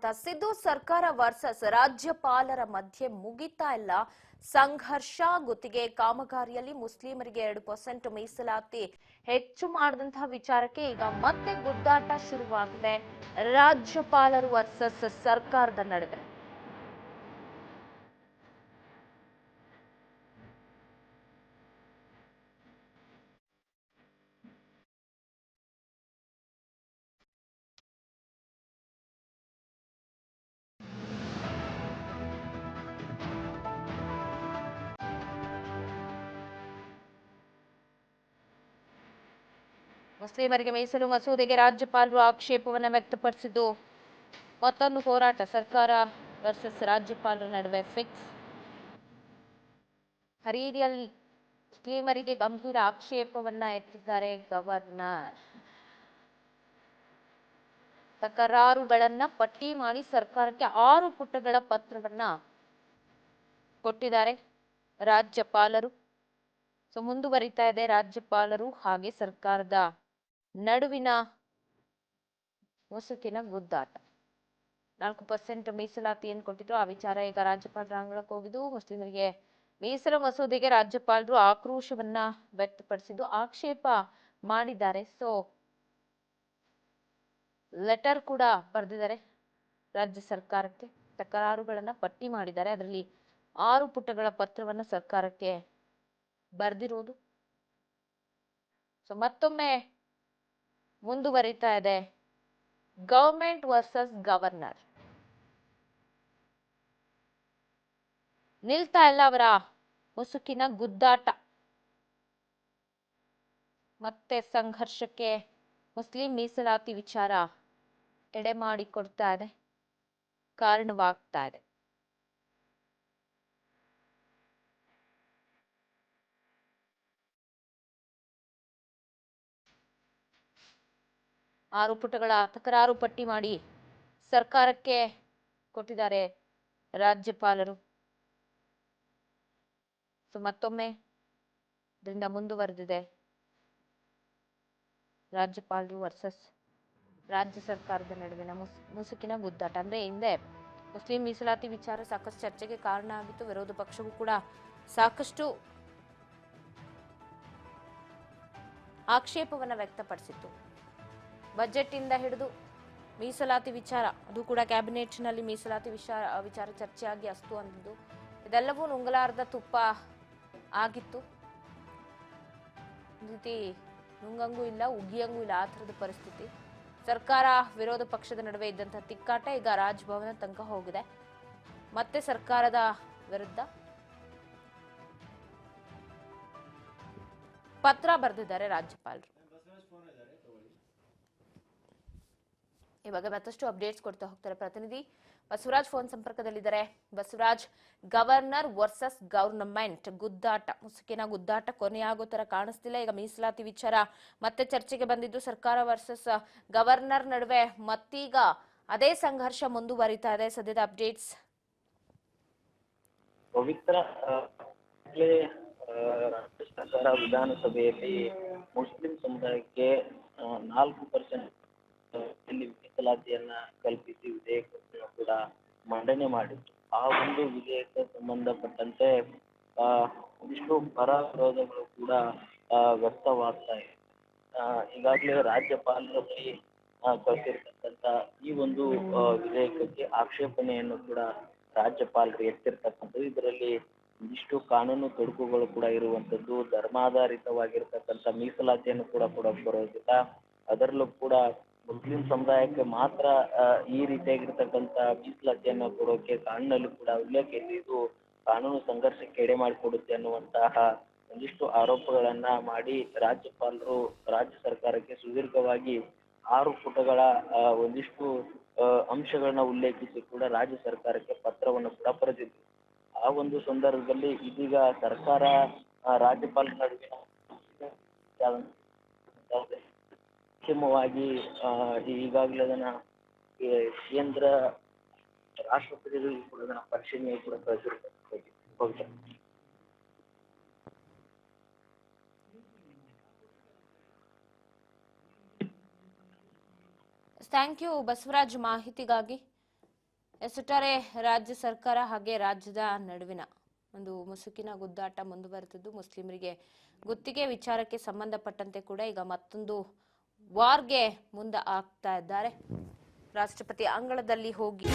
ಸಿದ್ದು ಸರ್ಕಾರ ವರ್ಸಸ್ ರಾಜ್ಯಪಾಲರ ಮಧ್ಯೆ ಮುಗಿತಾ ಇಲ್ಲ ಸಂಘರ್ಷ. ಗುತ್ತಿಗೆ ಕಾಮಗಾರಿಯಲ್ಲಿ ಮುಸ್ಲಿಮರಿಗೆ 2% ಮೀಸಲಾತಿ ಹೆಚ್ಚು ಮಾಡಿದಂತಹ ವಿಚಾರಕ್ಕೆ ಈಗ ಮತ್ತೆ ಗುದ್ದಾಟ ಶುರುವಾಗಿದೆ ರಾಜ್ಯಪಾಲರು ವರ್ಸಸ್ ಸರ್ಕಾರದ ನಡುವೆ. ಮುಸ್ಲಿಮರಿಗೆ ಮೀಸಲು ಮಸೂದೆಗೆ ರಾಜ್ಯಪಾಲರು ಆಕ್ಷೇಪವನ್ನು ವ್ಯಕ್ತಪಡಿಸಿದ್ದು ಮತ್ತೊಂದು ಹೋರಾಟ ಸರ್ಕಾರ ವರ್ಸಸ್ ರಾಜ್ಯಪಾಲರ ನಡುವೆ ಫಿಕ್ಸ್. ಹರೀರಿಯಲ್ಲಿ ಮುಸ್ಲಿಮರಿಗೆ ಗಂಭೀರ ಆಕ್ಷೇಪವನ್ನ ಎತ್ತಿದ್ದಾರೆ ಗವರ್ನರ್. ತಕರಾರುಗಳನ್ನ ಪಟ್ಟಿ ಮಾಡಿ ಸರ್ಕಾರಕ್ಕೆ 6 ಪುಟಗಳ ಪತ್ರವನ್ನ ಕೊಟ್ಟಿದ್ದಾರೆ ರಾಜ್ಯಪಾಲರು. ಮುಂದುವರಿತಾ ಇದೆ ರಾಜ್ಯಪಾಲರು ಹಾಗೆ ಸರ್ಕಾರದ ನಡುವಿನ ಮುಸುಕಿನ ಗುದ್ದಾಟ. 4% ಮೀಸಲಾತಿ ಏನು ಕೊಟ್ಟಿದ್ರು ಆ ವಿಚಾರ ಈಗ ರಾಜ್ಯಪಾಲರ ಅಂಗಳಕ್ಕೆ ಹೋಗಿದ್ದು ಮುಸ್ಲಿಮರಿಗೆ ಮೀಸಲು ಮಸೂದೆಗೆ ರಾಜ್ಯಪಾಲರು ಆಕ್ರೋಶವನ್ನ ವ್ಯಕ್ತಪಡಿಸಿದ್ದು ಆಕ್ಷೇಪ ಮಾಡಿದ್ದಾರೆ. ಲೆಟರ್ ಕೂಡ ಬರೆದಿದ್ದಾರೆ ರಾಜ್ಯ ಸರ್ಕಾರಕ್ಕೆ, ತಕರಾರುಗಳನ್ನ ಪಟ್ಟಿ ಮಾಡಿದ್ದಾರೆ. ಅದರಲ್ಲಿ 6 ಪುಟಗಳ ಪತ್ರವನ್ನ ಸರ್ಕಾರಕ್ಕೆ ಬರೆದಿರೋದು. ಮತ್ತೊಮ್ಮೆ ಮುಂದುವರಿತಾ ಇದೆ ಗವರ್ಮೆಂಟ್ ವರ್ಸಸ್ ಗವರ್ನರ್. ನಿಲ್ತಾ ಇಲ್ಲ ಅವರ ಮುಸುಕಿನ ಗುದ್ದಾಟ. ಮತ್ತೆ ಸಂಘರ್ಷಕ್ಕೆ ಮುಸ್ಲಿಂ ಮೀಸಲಾತಿ ವಿಚಾರ ಎಡೆ ಮಾಡಿಕೊಡ್ತಾ ಇದೆ, ಕಾರಣವಾಗ್ತಾ ಇದೆ. ಆರು ಪುಟಗಳ ತಕರಾರು ಪಟ್ಟಿ ಮಾಡಿ ಸರ್ಕಾರಕ್ಕೆ ಕೊಟ್ಟಿದ್ದಾರೆ ರಾಜ್ಯಪಾಲರು. ಮತ್ತೊಮ್ಮೆ ಇದರಿಂದ ಮುಂದುವರೆದಿದೆ ರಾಜ್ಯಪಾಲರು ವರ್ಸಸ್ ರಾಜ್ಯ ಸರ್ಕಾರದ ನಡುವಿನ ಮುಸುಕಿನ ಗುದ್ದಾಟ. ಅಂದ್ರೆ ಹಿಂದೆ ಮುಸ್ಲಿಂ ಮೀಸಲಾತಿ ವಿಚಾರ ಸಾಕಷ್ಟು ಚರ್ಚೆಗೆ ಕಾರಣ ಆಗಿತ್ತು. ವಿರೋಧ ಪಕ್ಷವೂ ಕೂಡ ಸಾಕಷ್ಟು ಆಕ್ಷೇಪವನ್ನ ವ್ಯಕ್ತಪಡಿಸಿತ್ತು. ಬಜೆಟ್ ಇಂದ ಹಿಡಿದು ಮೀಸಲಾತಿ ವಿಚಾರ, ಅದು ಕೂಡ ಕ್ಯಾಬಿನೆಟ್ನಲ್ಲಿ ಮೀಸಲಾತಿ ವಿಚಾರ ಚರ್ಚೆಯಾಗಿ ಅಸ್ತು ಅಂದಿದ್ದು ಇದೆಲ್ಲವೂ ನುಂಗಲಾರದ ತುಪ್ಪ ಆಗಿತ್ತು. ರೀತಿ ನುಂಗಂಗೂ ಇಲ್ಲ ಉಗಿಯಂಗೂ ಇಲ್ಲ, ಆ ಥರದ ಪರಿಸ್ಥಿತಿ. ಸರ್ಕಾರ ವಿರೋಧ ಪಕ್ಷದ ನಡುವೆ ಇದ್ದಂತಹ ತಿಕ್ಕಾಟ ಈಗ ರಾಜಭವನ ತನಕ ಹೋಗಿದೆ. ಮತ್ತೆ ಸರ್ಕಾರದ ವಿರುದ್ಧ ಪತ್ರ ಬರೆದಿದ್ದಾರೆ ರಾಜ್ಯಪಾಲರು. ಇವಾಗ ಮತ್ತಷ್ಟು ಅಪ್ಡೇಟ್ಸ್ ಕೊಡ್ತಾ ಹೋಗ್ತಾರೆ ಪ್ರತಿನಿಧಿ ಬಸವರಾಜ್ ಫೋನ್ ಸಂಪರ್ಕದಲ್ಲಿದ್ದಾರೆ. ಬಸವರಾಜ್, ಗವರ್ನರ್ ವರ್ಸಸ್ ಗವರ್ನಮೆಂಟ್ ಗುದ್ದಾಟ, ಮುಸುಕಿನ ಗುದ್ದಾಟ ಕೊನೆಯಾಗೋ ತರ ಕಾಣಿಸ್ತಿಲ್ಲ. ಈಗ ಮೀಸಲಾತಿ ವಿಚಾರ ಮತ್ತೆ ಚರ್ಚೆಗೆ ಬಂದಿದ್ದು ಸರ್ಕಾರ ವರ್ಸಸ್ ಗವರ್ನರ್ ನಡುವೆ ಮತ್ತೀಗ ಅದೇ ಸಂಘರ್ಷ ಮುಂದುವರಿತಾ ಇದೆ. ಸದ್ಯದ ಅಪ್ಡೇಟ್ಸ್. ಪವಿತ್ರ ರಾಜ್ಯ ಸರ್ಕಾರ ವಿಧಾನಸಭೆಯಲ್ಲಿ ಮುಸ್ಲಿಂ ಸಮುದಾಯಕ್ಕೆ 4% ಮೀಸಲಾತಿಯನ್ನ ಕಲ್ಪಿಸಿ ವಿಧೇಯಕವನ್ನು ಕೂಡ ಮಂಡನೆ ಮಾಡಿತ್ತು. ಆ ಒಂದು ವಿಧೇಯಕ ಸಂಬಂಧಪಟ್ಟಂತೆ ಇಷ್ಟು ಪರ ವಿರೋಧಗಳು ಕೂಡ ವ್ಯಕ್ತವಾಗ್ತಾ ಇದೆ. ಈಗಾಗಲೇ ರಾಜ್ಯಪಾಲರಲ್ಲಿ ಕಳಿಸಿರ್ತಕ್ಕಂಥ ಈ ಒಂದು ವಿಧೇಯಕಕ್ಕೆ ಆಕ್ಷೇಪಣೆಯನ್ನು ಕೂಡ ರಾಜ್ಯಪಾಲರು ಎತ್ತಿರ್ತಕ್ಕಂಥದ್ದು. ಇದರಲ್ಲಿ ಇಷ್ಟು ಕಾನೂನು ತೊಡಕುಗಳು ಕೂಡ ಇರುವಂತದ್ದು, ಧರ್ಮಾಧಾರಿತವಾಗಿರ್ತಕ್ಕಂಥ ಮೀಸಲಾತಿಯನ್ನು ಕೂಡ ಕೊಡಕ್ ಬರೋದಿಲ್ಲ. ಅದರಲ್ಲೂ ಕೂಡ ಮುಸ್ಲಿಂ ಸಮುದಾಯಕ್ಕೆ ಮಾತ್ರ ಈ ರೀತಿಯಾಗಿರ್ತಕ್ಕಂಥ ಮೀಸಲಾತಿಯನ್ನು ಕೊಡೋಕೆ ಕಾನೂನಲ್ಲಿ ಕೂಡ ಉಲ್ಲೇಖ ಇದೆ. ಇದು ಕಾನೂನು ಸಂಘರ್ಷಕ್ಕೆ ಎಡೆ ಮಾಡಿಕೊಡುತ್ತೆ ಅನ್ನುವಂತಹ ಒಂದಿಷ್ಟು ಆರೋಪಗಳನ್ನ ಮಾಡಿ ರಾಜ್ಯಪಾಲರು ರಾಜ್ಯ ಸರ್ಕಾರಕ್ಕೆ ಸುದೀರ್ಘವಾಗಿ 6 ಪುಟಗಳ ಒಂದಿಷ್ಟು ಅಂಶಗಳನ್ನ ಉಲ್ಲೇಖಿಸಿ ಕೂಡ ರಾಜ್ಯ ಸರ್ಕಾರಕ್ಕೆ ಪತ್ರವನ್ನು ಕೂಡ ಬರೆದಿದ್ರು. ಆ ಒಂದು ಸಂದರ್ಭದಲ್ಲಿ ಇದೀಗ ಸರ್ಕಾರ ರಾಜ್ಯಪಾಲರ ನಡುವಿನ ಅಂತಿಮವಾಗಿ ಈಗಾಗಲೇ ಅದನ್ನ ಕೇಂದ್ರ ರಾಷ್ಟ್ರಪತಿಗಳು ಕೂಡ ಅದನ್ನ ಪರಿಶೀಲನೆ ಕೂಡ ಕಳಿಸಿರ್ತಾರೆ. ಥ್ಯಾಂಕ್ ಯು ಬಸವರಾಜ್ ಮಾಹಿತಿಗಾಗಿ. ಒಟ್ಟಾರೆ ರಾಜ್ಯ ಸರ್ಕಾರ ಹಾಗೆ ರಾಜ್ಯದ ನಡುವಿನ ಒಂದು ಮುಸುಕಿನ ಗುದ್ದಾಟ ಮುಂದುವರೆದಿದ್ದು ಮುಸ್ಲಿಮರಿಗೆ ಗುತ್ತಿಗೆ ವಿಚಾರಕ್ಕೆ ಸಂಬಂಧಪಟ್ಟಂತೆ ಕೂಡ ಈಗ ಮತ್ತೊಂದು ವಾರ್ಗೆ ಮುಂದೆ ಆಗ್ತಾ ಇದ್ದಾರೆ. ರಾಷ್ಟ್ರಪತಿ ಅಂಗಳದಲ್ಲಿ ಹೋಗಿ